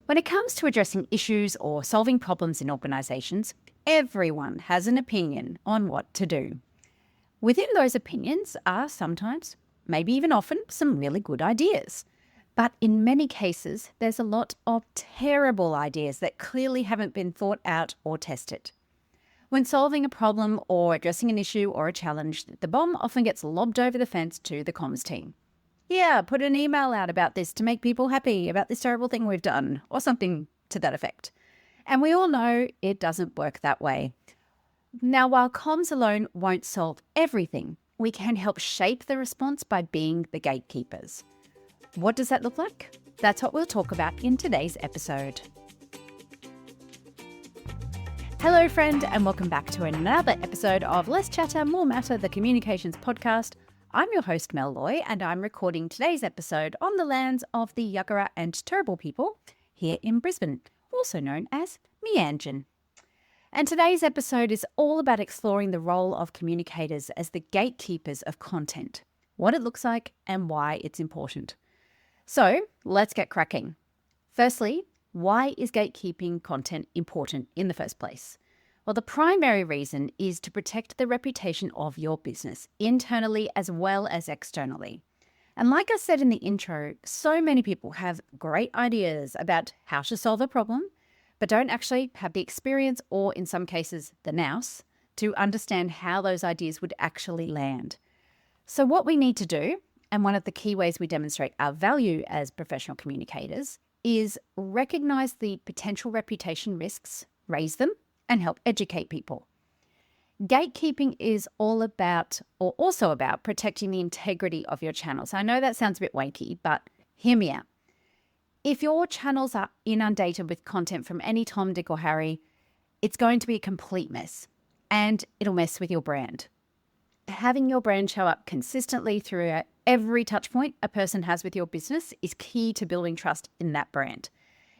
When it comes to addressing issues or solving problems in organisations, everyone has an opinion on what to do. Within those opinions are sometimes, maybe even often, some really good ideas. But in many cases, there's a lot of terrible ideas that clearly haven't been thought out or tested. When solving a problem or addressing an issue or a challenge, the bomb often gets lobbed over the fence to the comms team. Yeah, put an email out about this to make people happy about this terrible thing we've done, or something to that effect. And we all know it doesn't work that way. Now, while comms alone won't solve everything, we can help shape the response by being the gatekeepers. What does that look like? That's what we'll talk about in today's episode. Hello, friend, and welcome back to another episode of Less Chatter, More Matter, the Communications Podcast. I'm your host, Mel Loy, and I'm recording today's episode on the lands of the Yuggera and Turrbal people here in Brisbane, also known as Meanjin. And today's episode is all about exploring the role of communicators as the gatekeepers of content, what it looks like, and why it's important. So let's get cracking. Firstly, why is gatekeeping content important in the first place? Well, the primary reason is to protect the reputation of your business, internally as well as externally. And like I said in the intro, so many people have great ideas about how to solve a problem, but don't actually have the experience or, in some cases, the nous to understand how those ideas would actually land. So what we need to do, and one of the key ways we demonstrate our value as professional communicators, is recognize the potential reputation risks, raise them, and help educate people. Gatekeeping is all about, or also about, protecting the integrity of your channels. I know that sounds a bit wanky, but hear me out. If your channels are inundated with content from any Tom, Dick, or Harry, it's going to be a complete mess, and it'll mess with your brand. Having your brand show up consistently through every touch point a person has with your business is key to building trust in that brand.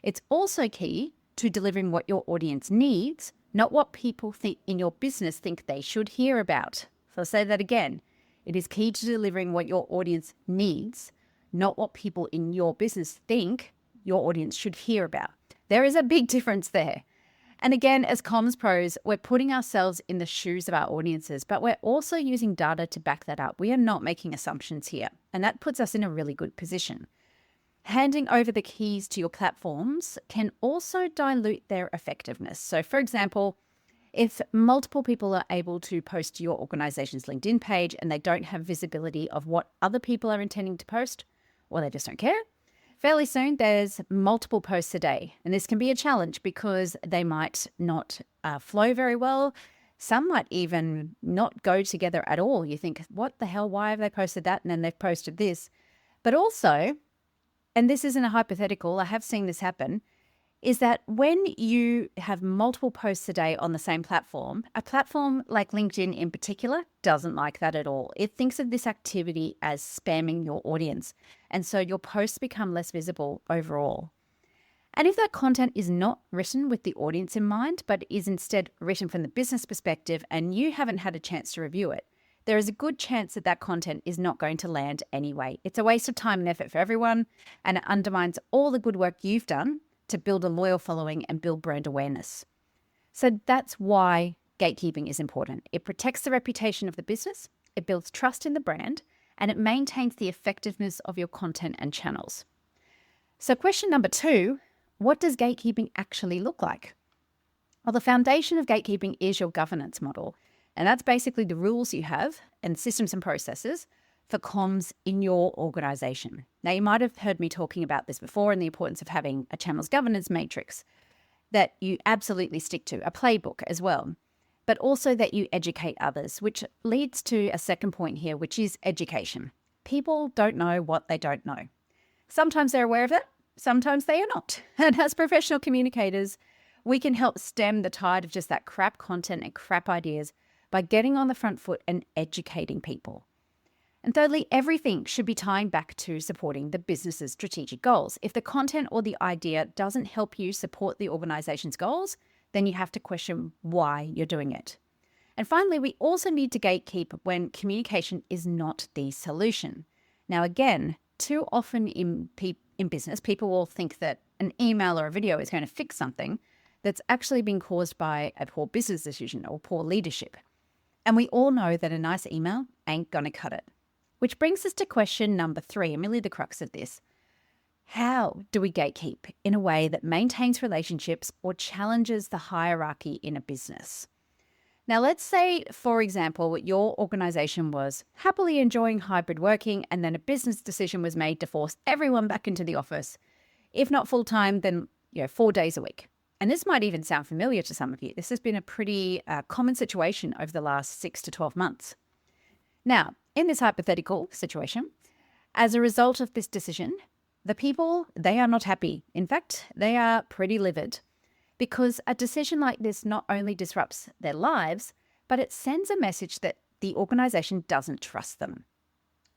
It's also key to delivering what your audience needs, not what people think in your business think they should hear about. So I'll say that again. It is key to delivering what your audience needs, not what people in your business think your audience should hear about. There is a big difference there. And again, as comms pros, we're putting ourselves in the shoes of our audiences, but we're also using data to back that up. We are not making assumptions here, and that puts us in a really good position. Handing over the keys to your platforms can also dilute their effectiveness. So, for example, if multiple people are able to post to your organization's LinkedIn page and they don't have visibility of what other people are intending to post, or they just don't care, fairly soon there's multiple posts a day. And this can be a challenge because they might not flow very well. Some might even not go together at all. You think, what the hell, why have they posted that? And then they've posted this. But also, and this isn't a hypothetical, I have seen this happen, is that when you have multiple posts a day on the same platform, a platform like LinkedIn in particular doesn't like that at all. It thinks of this activity as spamming your audience. And so your posts become less visible overall. And if that content is not written with the audience in mind, but is instead written from the business perspective and you haven't had a chance to review it, there is a good chance that that content is not going to land anyway. It's a waste of time and effort for everyone, and it undermines all the good work you've done to build a loyal following and build brand awareness. So that's why gatekeeping is important. It protects the reputation of the business, it builds trust in the brand, and it maintains the effectiveness of your content and channels. So question number 2, what does gatekeeping actually look like? Well, the foundation of gatekeeping is your governance model. And that's basically the rules you have and systems and processes for comms in your organization. Now, you might have heard me talking about this before and the importance of having a channels governance matrix that you absolutely stick to, a playbook as well, but also that you educate others, which leads to a second point here, which is education. People don't know what they don't know. Sometimes they're aware of it, sometimes they are not. And as professional communicators, we can help stem the tide of just that crap content and crap ideas by getting on the front foot and educating people. And thirdly, everything should be tying back to supporting the business's strategic goals. If the content or the idea doesn't help you support the organization's goals, then you have to question why you're doing it. And finally, we also need to gatekeep when communication is not the solution. Now, again, too often in business, people will think that an email or a video is going to fix something that's actually been caused by a poor business decision or poor leadership. And we all know that a nice email ain't going to cut it. Which brings us to question number 3, and really the crux of this. How do we gatekeep in a way that maintains relationships or challenges the hierarchy in a business? Now, let's say, for example, your organization was happily enjoying hybrid working and then a business decision was made to force everyone back into the office. If not full-time, then 4 days a week. And this might even sound familiar to some of you. This has been a pretty common situation over the last 6 to 12 months. Now, in this hypothetical situation, as a result of this decision, the people, they are not happy. In fact, they are pretty livid because a decision like this not only disrupts their lives, but it sends a message that the organization doesn't trust them.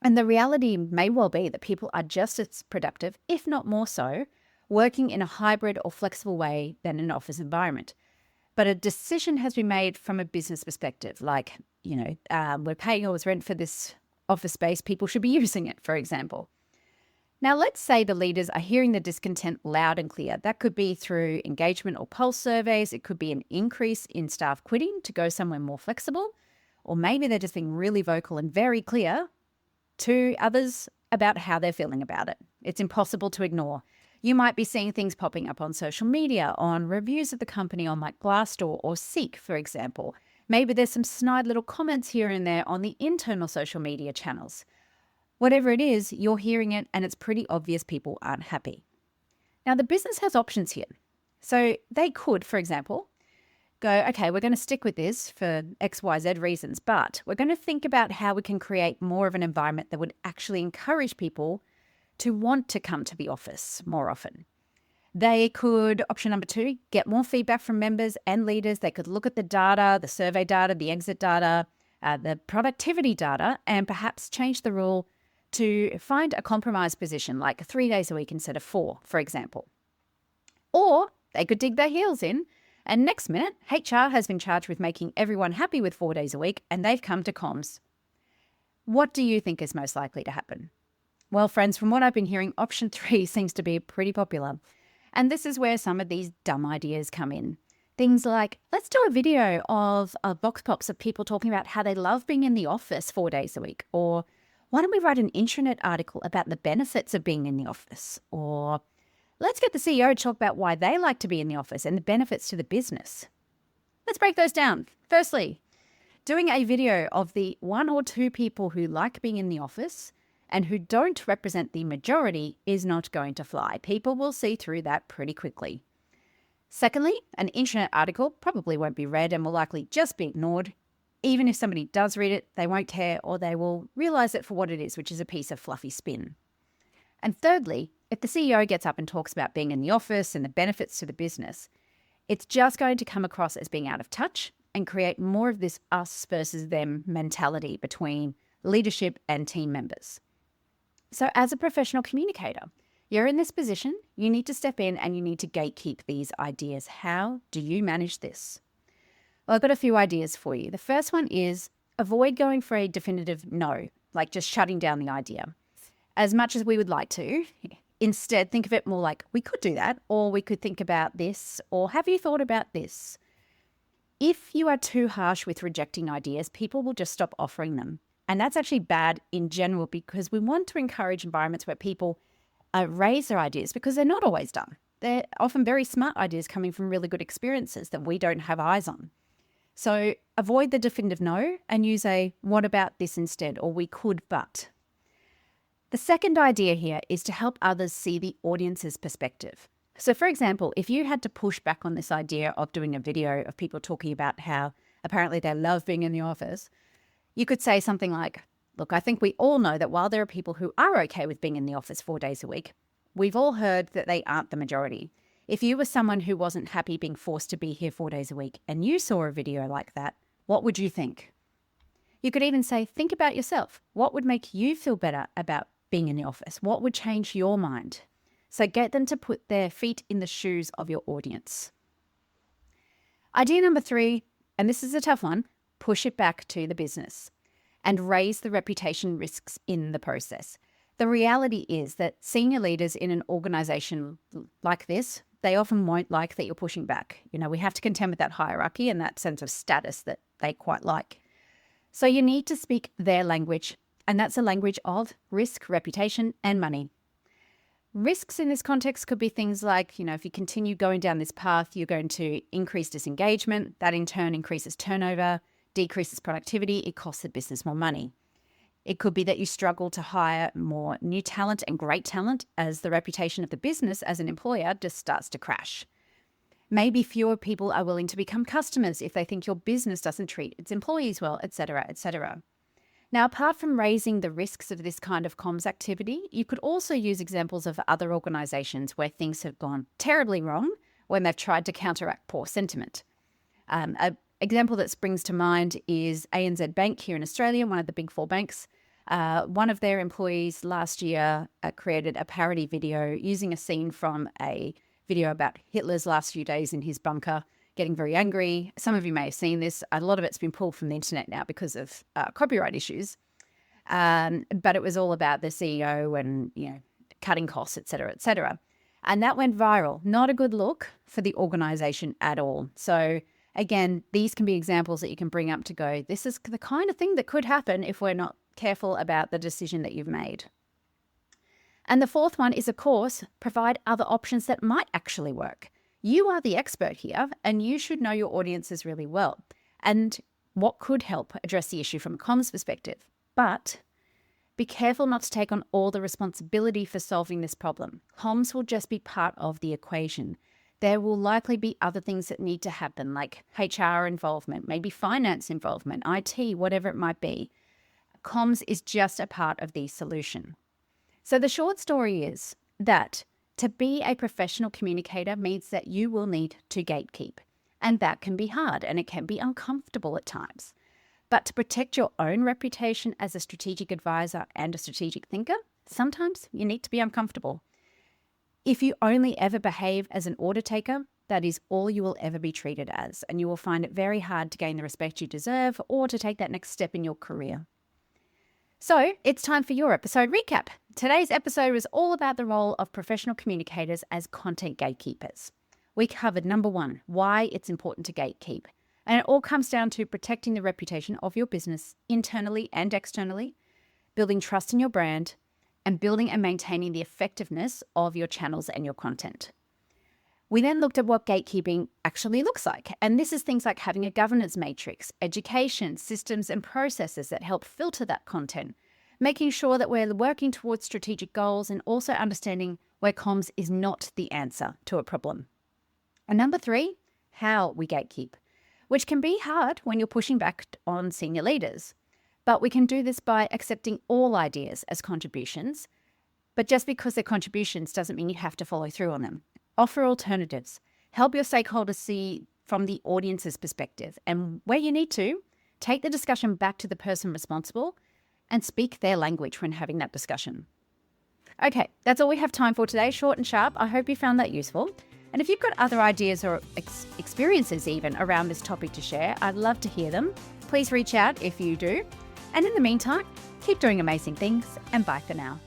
And the reality may well be that people are just as productive, if not more so, working in a hybrid or flexible way than an office environment. But a decision has been made from a business perspective, like, we're paying all this rent for this office space, people should be using it, for example. Now, let's say the leaders are hearing the discontent loud and clear. That could be through engagement or pulse surveys. It could be an increase in staff quitting to go somewhere more flexible. Or maybe they're just being really vocal and very clear to others about how they're feeling about it. It's impossible to ignore. You might be seeing things popping up on social media, on reviews of the company on like Glassdoor or Seek, for example. Maybe there's some snide little comments here and there on the internal social media channels. Whatever it is, you're hearing it and it's pretty obvious people aren't happy. Now, the business has options here. So they could, for example, go, okay, we're going to stick with this for X, Y, Z reasons, but we're going to think about how we can create more of an environment that would actually encourage people to want to come to the office more often. They could, option number 2, get more feedback from members and leaders. They could look at the data, the survey data, the exit data, the productivity data, and perhaps change the rule to find a compromise position like 3 days a week instead of 4, for example. Or they could dig their heels in and next minute, HR has been charged with making everyone happy with 4 days a week and they've come to comms. What do you think is most likely to happen? Well, friends, from what I've been hearing, option 3 seems to be pretty popular. And this is where some of these dumb ideas come in. Things like, let's do a video of box pops of people talking about how they love being in the office 4 days a week. Or why don't we write an intranet article about the benefits of being in the office? Or let's get the CEO to talk about why they like to be in the office and the benefits to the business. Let's break those down. Firstly, doing a video of the 1 or 2 people who like being in the office and who don't represent the majority is not going to fly. People will see through that pretty quickly. Secondly, an intranet article probably won't be read and will likely just be ignored. Even if somebody does read it, they won't care or they will realize it for what it is, which is a piece of fluffy spin. And thirdly, if the CEO gets up and talks about being in the office and the benefits to the business, it's just going to come across as being out of touch and create more of this us versus them mentality between leadership and team members. So as a professional communicator, you're in this position, you need to step in and you need to gatekeep these ideas. How do you manage this? Well, I've got a few ideas for you. The first one is avoid going for a definitive no, like just shutting down the idea. As much as we would like to, instead think of it more like we could do that, or we could think about this, or have you thought about this? If you are too harsh with rejecting ideas, people will just stop offering them. And that's actually bad in general because we want to encourage environments where people raise their ideas because they're not always done. They're often very smart ideas coming from really good experiences that we don't have eyes on. So avoid the definitive no and use a what about this instead, or we could but. The second idea here is to help others see the audience's perspective. So for example, if you had to push back on this idea of doing a video of people talking about how apparently they love being in the office, you could say something like, look, I think we all know that while there are people who are okay with being in the office 4 days a week, we've all heard that they aren't the majority. If you were someone who wasn't happy being forced to be here 4 days a week and you saw a video like that, what would you think? You could even say, think about yourself. What would make you feel better about being in the office? What would change your mind? So get them to put their feet in the shoes of your audience. Idea number 3, and this is a tough one, push it back to the business and raise the reputation risks in the process. The reality is that senior leaders in an organization like this, they often won't like that you're pushing back. We have to contend with that hierarchy and that sense of status that they quite like. So you need to speak their language, and that's a language of risk, reputation, and money. Risks in this context could be things like, if you continue going down this path, you're going to increase disengagement. That in turn increases turnover, decreases productivity. It costs the business more money. It could be that you struggle to hire more new talent and great talent as the reputation of the business as an employer just starts to crash. Maybe fewer people are willing to become customers if they think your business doesn't treat its employees well, etc., etc. Now, apart from raising the risks of this kind of comms activity, you could also use examples of other organisations where things have gone terribly wrong when they've tried to counteract poor sentiment. An example that springs to mind is ANZ Bank here in Australia, one of the big four banks. One of their employees last year created a parody video using a scene from a video about Hitler's last few days in his bunker, getting very angry. Some of you may have seen this. A lot of it's been pulled from the internet now because of copyright issues. But it was all about the CEO and, cutting costs, et cetera, et cetera. And that went viral. Not a good look for the organization at all. So again, these can be examples that you can bring up to go, this is the kind of thing that could happen if we're not careful about the decision that you've made. And the fourth one is, of course, provide other options that might actually work. You are the expert here, and you should know your audiences really well and what could help address the issue from a comms perspective. But be careful not to take on all the responsibility for solving this problem. Comms will just be part of the equation. There will likely be other things that need to happen, like HR involvement, maybe finance involvement, IT, whatever it might be. Comms is just a part of the solution. So the short story is that to be a professional communicator means that you will need to gatekeep. And that can be hard and it can be uncomfortable at times. But to protect your own reputation as a strategic advisor and a strategic thinker, sometimes you need to be uncomfortable. If you only ever behave as an order taker, that is all you will ever be treated as, and you will find it very hard to gain the respect you deserve or to take that next step in your career. So it's time for your episode recap. Today's episode was all about the role of professional communicators as content gatekeepers. We covered number 1, why it's important to gatekeep. And it all comes down to protecting the reputation of your business internally and externally, building trust in your brand, and building and maintaining the effectiveness of your channels and your content. We then looked at what gatekeeping actually looks like. And this is things like having a governance matrix, education, systems and processes that help filter that content, making sure that we're working towards strategic goals and also understanding where comms is not the answer to a problem. And number 3, how we gatekeep, which can be hard when you're pushing back on senior leaders. But we can do this by accepting all ideas as contributions. But just because they're contributions doesn't mean you have to follow through on them. Offer alternatives. Help your stakeholders see from the audience's perspective. And where you need to, take the discussion back to the person responsible and speak their language when having that discussion. Okay, that's all we have time for today, short and sharp. I hope you found that useful. And if you've got other ideas or experiences even around this topic to share, I'd love to hear them. Please reach out if you do. And in the meantime, keep doing amazing things and bye for now.